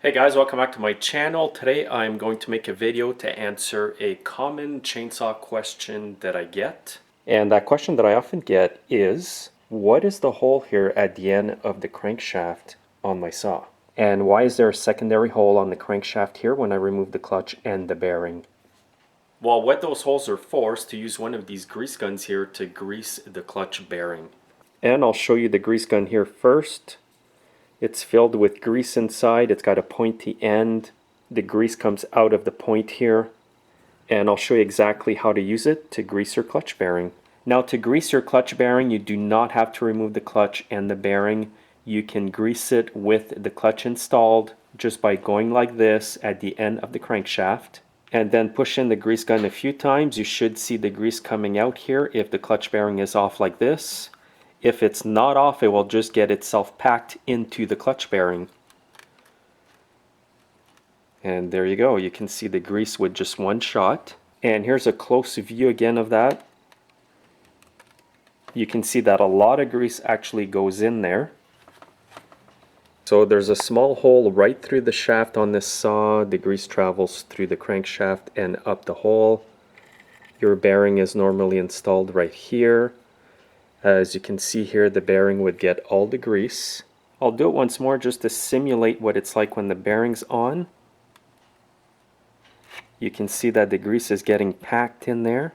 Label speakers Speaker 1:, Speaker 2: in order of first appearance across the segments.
Speaker 1: Hey guys, welcome back to my channel. Today I'm going to make a video to answer a common chainsaw question that I get. And that question that I often get is, what is the hole here at the end of the crankshaft on my saw? And why is there a secondary hole on the crankshaft here when I remove the clutch and the bearing? Well, what those holes are for is to use one of these grease guns here to grease the clutch bearing. And I'll show you the grease gun here first. It's filled with grease inside. It's got a pointy end. The grease comes out of the point here. And I'll show you exactly how to use it to grease your clutch bearing. Now, to grease your clutch bearing, you do not have to remove the clutch and the bearing. You can grease it with the clutch installed just by going like this at the end of the crankshaft. And then push in the grease gun a few times. You should see the grease coming out here if the clutch bearing is off like this. If it's not off, it will just get itself packed into the clutch bearing. And there you go. You can see the grease with just one shot. And here's a close view again of that. You can see that a lot of grease actually goes in there. So there's a small hole right through the shaft on this saw. The grease travels through the crankshaft and up the hole. Your bearing is normally installed right here. As you can see here, the bearing would get all the grease. I'll do it once more just to simulate what it's like when the bearing's on. You can see that the grease is getting packed in there.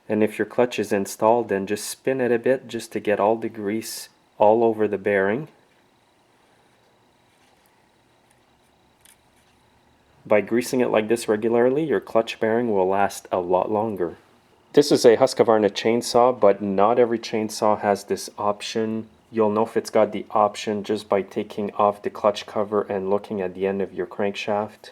Speaker 1: And if your clutch is installed, then just spin it a bit just to get all the grease all over the bearing. By greasing it like this regularly, your clutch bearing will last a lot longer. This is a Husqvarna chainsaw, but not every chainsaw has this option. You'll know if it's got the option just by taking off the clutch cover and looking at the end of your crankshaft.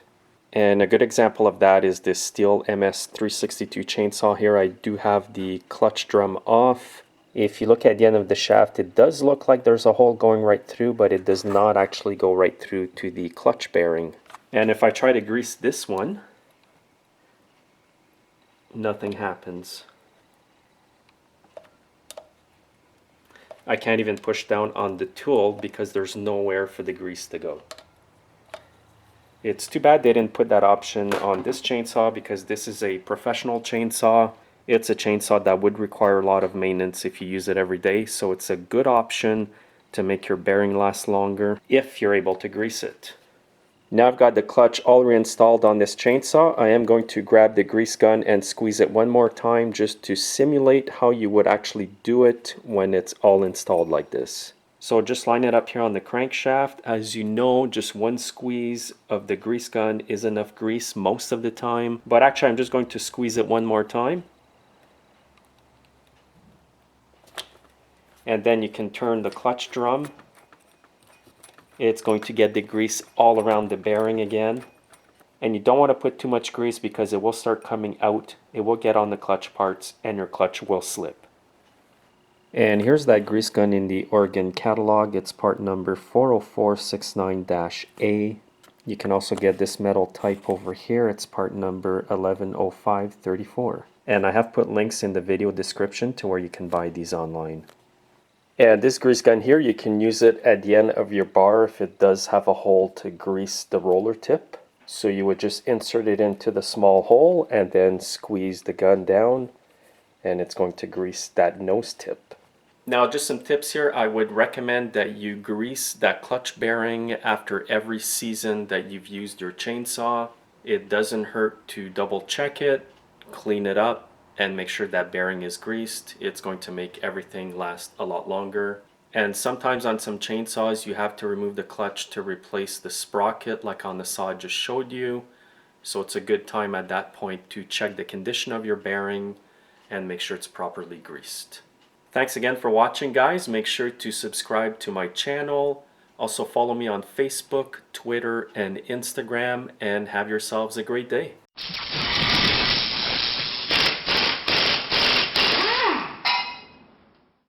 Speaker 1: And a good example of that is this Stihl MS362 chainsaw here. I do have the clutch drum off. If you look at the end of the shaft, it does look like there's a hole going right through, but it does not actually go right through to the clutch bearing. And if I try to grease this one, nothing happens. I can't even push down on the tool because there's nowhere for the grease to go. It's too bad they didn't put that option on this chainsaw because this is a professional chainsaw. It's a chainsaw that would require a lot of maintenance if you use it every day, so it's a good option to make your bearing last longer if you're able to grease it. Now I've got the clutch all reinstalled on this chainsaw. I am going to grab the grease gun and squeeze it one more time just to simulate how you would actually do it when it's all installed like this. So just line it up here on the crankshaft. As you know, just one squeeze of the grease gun is enough grease most of the time. But actually I'm just going to squeeze it one more time. And then you can turn the clutch drum. It's going to get the grease all around the bearing again. And you don't want to put too much grease because it will start coming out. It will get on the clutch parts and your clutch will slip. And here's that grease gun in the Oregon catalog. It's part number 40469-A. You can also get this metal type over here. It's part number 110534. And I have put links in the video description to where you can buy these online. And this grease gun here, you can use it at the end of your bar if it does have a hole to grease the roller tip. So you would just insert it into the small hole and then squeeze the gun down and it's going to grease that nose tip. Now just some tips here. I would recommend that you grease that clutch bearing after every season that you've used your chainsaw. It doesn't hurt to double check it, clean it up, and make sure that bearing is greased. It's going to make everything last a lot longer. And sometimes on some chainsaws you have to remove the clutch to replace the sprocket like on the saw I just showed you. So it's a good time at that point to check the condition of your bearing and make sure it's properly greased. Thanks again for watching, guys. Make sure to subscribe to my channel. Also follow me on Facebook, Twitter, and Instagram, and have yourselves a great day.